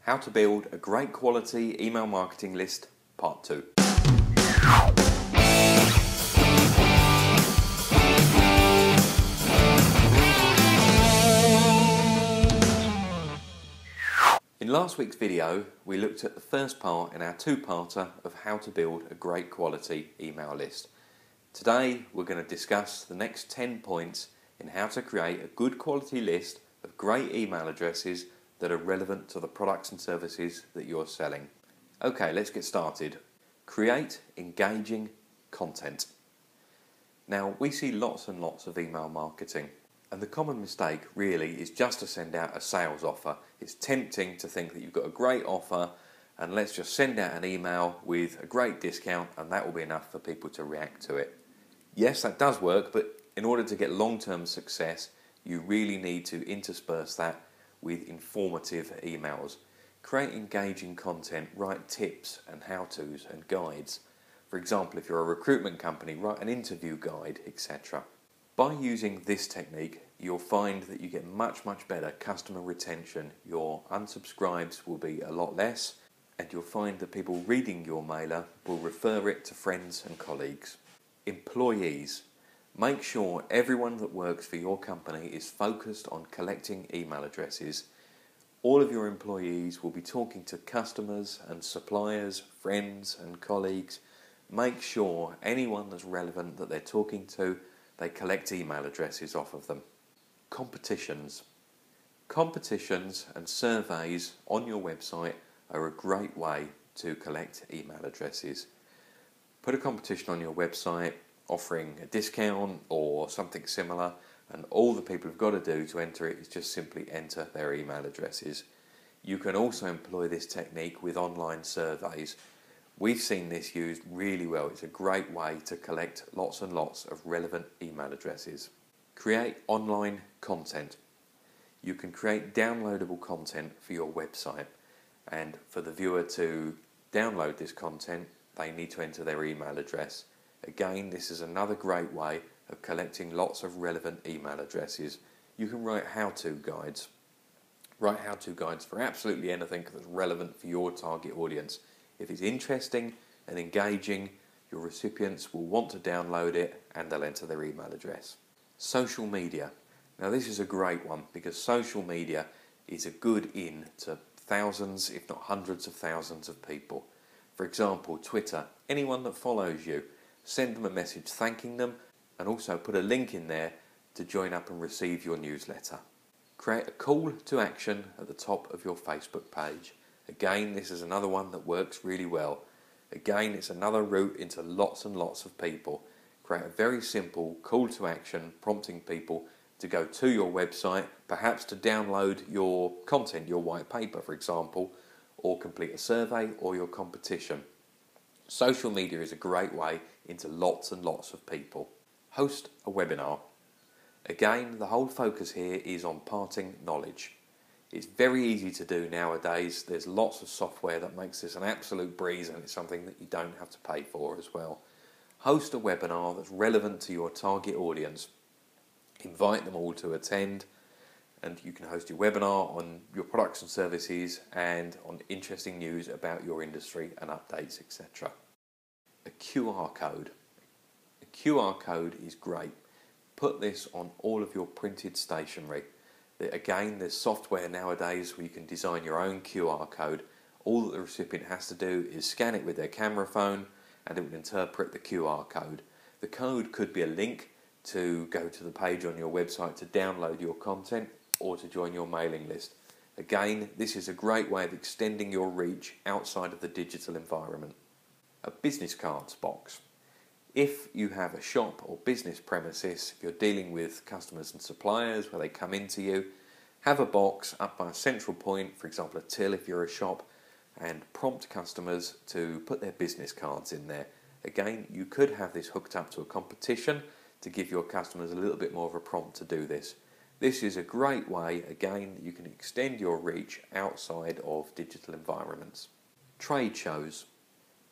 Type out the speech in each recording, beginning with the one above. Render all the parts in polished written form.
How to build a great quality email marketing list, part 2. In last week's video, we looked at the first part in our two-parter of how to build a great quality email list. Today, we're going to discuss the next 10 points in how to create a good quality list of great email addresses that are relevant to the products and services that you're selling. Okay, let's get started. Create engaging content. Now, we see lots and lots of email marketing, and the common mistake really is just to send out a sales offer. It's tempting to think that you've got a great offer and let's just send out an email with a great discount and that will be enough for people to react to it. Yes, that does work, but in order to get long-term success, you really need to intersperse that with informative emails. Create engaging content, write tips and how-tos and guides. For example, if you're a recruitment company, write an interview guide, etc. By using this technique, you'll find that you get much better customer retention. Your unsubscribes will be a lot less, and you'll find that people reading your mailer will refer it to friends and colleagues. Employees. Make sure everyone that works for your company is focused on collecting email addresses. All of your employees will be talking to customers and suppliers, friends and colleagues. Make sure anyone that's relevant that they're talking to, they collect email addresses off of them. Competitions. Competitions and surveys on your website are a great way to collect email addresses. Put a competition on your website offering a discount or something similar, and all the people have got to do to enter it is just simply enter their email addresses. You can also employ this technique with online surveys. We've seen this used really well. It's a great way to collect lots and lots of relevant email addresses. Create online content. You can create downloadable content for your website, and for the viewer to download this content, they need to enter their email address. Again, this is another great way of collecting lots of relevant email addresses. You can write how-to guides. Write how-to guides for absolutely anything that's relevant for your target audience. If it's interesting and engaging, your recipients will want to download it and they'll enter their email address. Social media. Now this is a great one because social media is a good in to thousands, if not hundreds of thousands of people. For example, Twitter. Anyone that follows you, send them a message thanking them and also put a link in there to join up and receive your newsletter. Create a call to action at the top of your Facebook page. Again, this is another one that works really well. Again, it's another route into lots and lots of people. Create a very simple call to action prompting people to go to your website, perhaps to download your content, your white paper for example, or complete a survey or your competition. Social media is a great way into lots and lots of people. Host a webinar. Again, the whole focus here is on imparting knowledge. It's very easy to do nowadays. There's lots of software that makes this an absolute breeze, and it's something that you don't have to pay for as well. Host a webinar that's relevant to your target audience. Invite them all to attend, and you can host your webinar on your products and services and on interesting news about your industry and updates, etc. A QR code. A QR code is great. Put this on all of your printed stationery. Again, there's software nowadays where you can design your own QR code. All that the recipient has to do is scan it with their camera phone and it will interpret the QR code. The code could be a link to go to the page on your website to download your content or to join your mailing list. Again, this is a great way of extending your reach outside of the digital environment. A business cards box. If you have a shop or business premises, if you're dealing with customers and suppliers where they come into you, have a box up by a central point, for example a till if you're a shop, and prompt customers to put their business cards in there. Again, you could have this hooked up to a competition to give your customers a little bit more of a prompt to do this. This is a great way, again, that you can extend your reach outside of digital environments. Trade shows.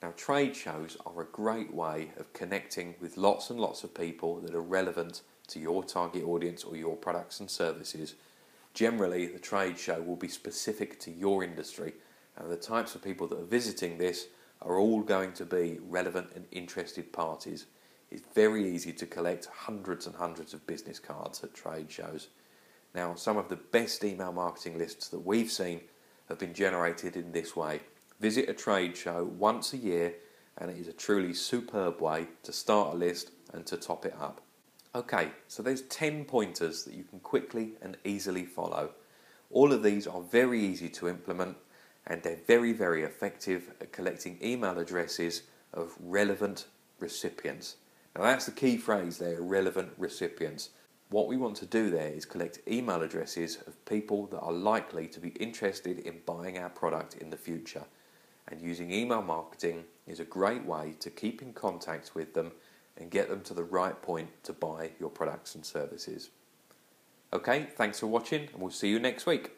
Now, trade shows are a great way of connecting with lots and lots of people that are relevant to your target audience or your products and services. Generally, the trade show will be specific to your industry, and the types of people that are visiting this are all going to be relevant and interested parties. It's very easy to collect hundreds and hundreds of business cards at trade shows. Now, some of the best email marketing lists that we've seen have been generated in this way. Visit a trade show once a year, and it is a truly superb way to start a list and to top it up. Okay, so there's 10 pointers that you can quickly and easily follow. All of these are very easy to implement, and they're very, very effective at collecting email addresses of relevant recipients. Now that's the key phrase there, relevant recipients. What we want to do there is collect email addresses of people that are likely to be interested in buying our product in the future. And using email marketing is a great way to keep in contact with them and get them to the right point to buy your products and services. Okay, thanks for watching, and we'll see you next week.